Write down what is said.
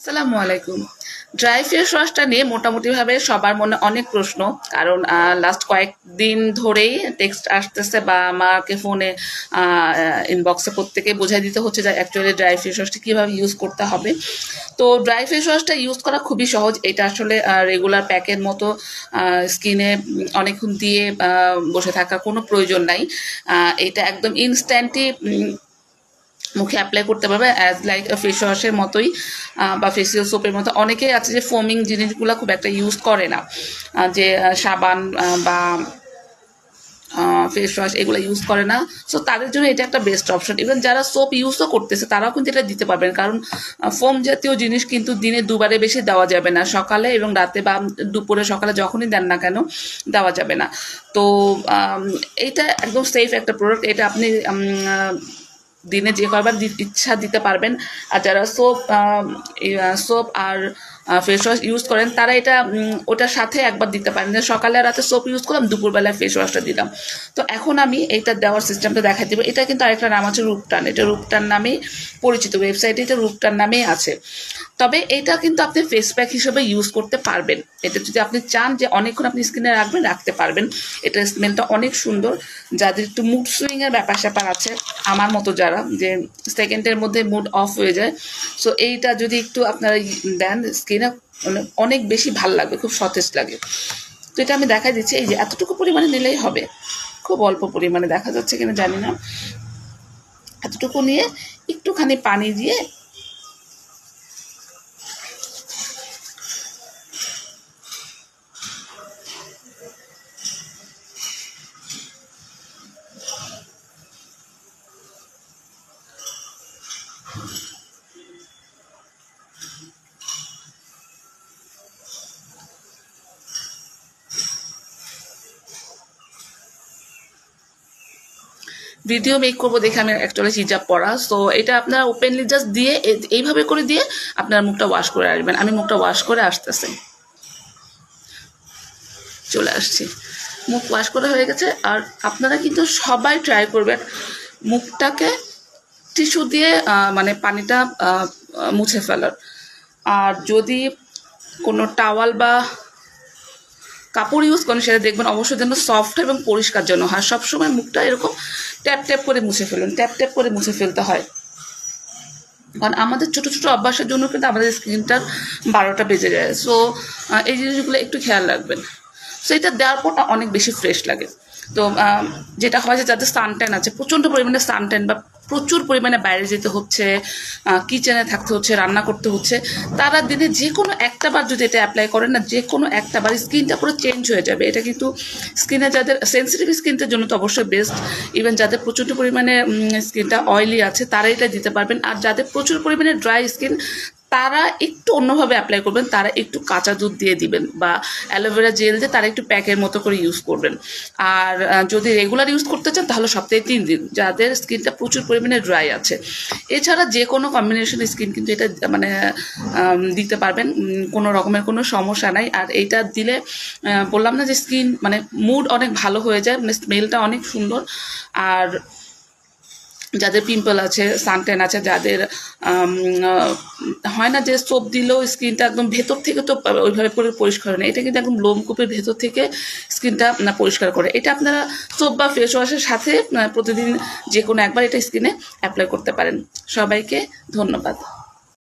আসসালামু আলাইকুম। Dry face ওয়াশটা নিয়ে মোটামুটিভাবে সবার মনে অনেক প্রশ্ন। কারণ লাস্ট কয়েকদিন ধরেই টেক্সট আসতেছে বা আমাকে ফোনে ইনবক্সে প্রত্যেকে বোঝাই দিতে হচ্ছে যে অ্যাকচুয়ালি ড্রাই ফেস ওয়াশটা কীভাবে ইউজ করতে হবে। তো ড্রাই ফেস ওয়াশটা ইউজ করা খুবই সহজ। এটা আসলে রেগুলার প্যাকের মতো স্কিনে অনেকক্ষণ দিয়ে বসে থাকার কোনো প্রয়োজন নাই। এটা একদম ইনস্ট্যান্টই মুখে অ্যাপ্লাই করতে পারবে অ্যাজ লাইক ফেস ওয়াশের মতোই বা ফেসিয়াল সোপের মতো। অনেকেই আছে যে ফোমিং জিনিসগুলো খুব একটা ইউজ করে না, যে সাবান বা ফেস ওয়াশ এগুলো ইউজ করে না। সো তাদের জন্য এটা একটা বেস্ট অপশন। ইভেন যারা সোপ ইউজও করতেছে তারাও কিন্তু এটা দিতে পারবেন, কারণ ফোম জাতীয় জিনিস কিন্তু দিনে দুবারে বেশি দেওয়া যাবে না, সকালে এবং রাতে বা দুপুরে সকালে যখনই দেন না কেন দেওয়া যাবে না। তো এটা একদম সেফ একটা প্রোডাক্ট। এটা আপনি দিনে যে কয়বার ইচ্ছা দিতে পারবেন। আর যারা সোপ আর ফেস ওয়াশ ইউজ করেন তারা এটা ওটার সাথে একবার দিতে পারেন, যে সকালে রাতে সোপ ইউজ করলাম, দুপুরবেলায় ফেস ওয়াশটা দিলাম। তো এখন আমি এইটা দেওয়ার সিস্টেমটা দেখাই দিব। এটা কিন্তু আরেকটা নাম আছে রূপটান, এটা রূপটান নামেই পরিচিত, ওয়েবসাইটে এটা রূপটান নামেই আছে। তবে এটা কিন্তু আপনি ফেস প্যাক হিসেবে ইউজ করতে পারবেন। এটা যদি আপনি চান যে অনেকক্ষণ আপনি স্কিনে রাখবেন, রাখতে পারবেন। এটার স্মেলটা অনেক সুন্দর। যাদের একটু মুড সুইংয়ের ব্যাপার স্যাপার আছে, আমার মতো যারা যে সেকেন্ডের মধ্যে মুড অফ হয়ে যায়, সো এইটা যদি একটু আপনারা দেন স্কিনে অনেক বেশি ভাল লাগবে, খুব সতেজ লাগে। তো এটা আমি দেখাই দিচ্ছি। এই যে এতটুকু পরিমাণে নিলেই হবে, খুব অল্প পরিমাণে, দেখা যাচ্ছে কিনা জানি না। এতটুকু নিয়ে একটুখানি পানি দিয়ে ভিডিও মেক করবো দেখে আমি অ্যাকচুয়ালি হিজাব পরা। সো এটা আপনারা ওপেনলি জাস্ট দিয়ে এইভাবে করে দিয়ে আপনার মুখটা ওয়াশ করে আসবেন। আমি মুখটা ওয়াশ করে আসতেছি, চলে আসছি, মুখ ওয়াশ করে হয়ে গেছে। আর আপনারা কিন্তু সবাই ট্রাই করবেন মুখটাকে টিস্যু দিয়ে মানে পানিটা মুছে ফেলার। আর যদি কোনো টাওয়াল বা কাপড় ইউজ করেন সেটা দেখবেন অবশ্যই যেন সফট এবং পরিষ্কার যেন হয়। সবসময় মুখটা এরকম ট্যাপ ট্যাপ করে মুছে ফেলুন, ট্যাপ ট্যাপ করে মুছে ফেলতে হয়। কারণ আমাদের ছোটো ছোটো অভ্যাসের জন্য কিন্তু আমাদের স্কিনটার 12টা বেজে যায়। সো এই জিনিসগুলো একটু খেয়াল রাখবেন। সো এটা দেওয়ার পর অনেক বেশি ফ্রেশ লাগে। তো যেটা হয় যে যাদের সানট্যান আছে, প্রচণ্ড পরিমাণে সানট্যান বা প্রচুর পরিমাণে বাইরে যেতে হচ্ছে, কিচেনে থাকতে হচ্ছে, রান্না করতে হচ্ছে, তারা দিনে যে কোনো একটা বার যদি এটা অ্যাপ্লাই করেন না, যে কোনো একটা বার স্কিনটা পুরো চেঞ্জ হয়ে যাবে। এটা কিন্তু স্কিনে যাদের সেন্সিটিভ স্কিনটার জন্য তো অবশ্যই বেস্ট। ইভেন যাদের প্রচণ্ড পরিমাণে স্কিনটা অয়েলি আছে তারা এটা দিতে পারবেন। আর যাদের প্রচুর পরিমাণে ড্রাই স্কিন তারা একটু অন্যভাবে অ্যাপ্লাই করবেন। তারা একটু কাঁচা দুধ দিয়ে দিবেন বা অ্যালোভেরা জেল দিয়ে তারা একটু প্যাকের মতো করে ইউজ করবেন। আর যদি রেগুলার ইউজ করতে চান তাহলে সপ্তাহে 3 দিন, যাদের স্কিনটা প্রচুর পরিমাণে ড্রাই আছে। এছাড়া যে কোনো কম্বিনেশন স্কিন কিন্তু এটা মানে দিতে পারবেন, কোনো রকমের কোনো সমস্যা নাই। আর এইটা দিলে বললাম না যে স্কিন মানে মুড অনেক ভালো হয়ে যায়, মানে স্মেলটা অনেক সুন্দর। আর যাদের পিম্পল আছে, সানট্যান আছে, যাদের হয় না যে সোপ দিলেও স্কিনটা একদম ভেতর থেকে তো ওইভাবে করে পরিষ্কার হয় না, এটা কিন্তু একদম লোমকূপের ভেতর থেকে স্কিনটা পরিষ্কার করে। এটা আপনারা সোপ বা ফেস ওয়াশের সাথে প্রতিদিন যে কোনো একবার এটা স্কিনে অ্যাপ্লাই করতে পারেন। সবাইকে ধন্যবাদ।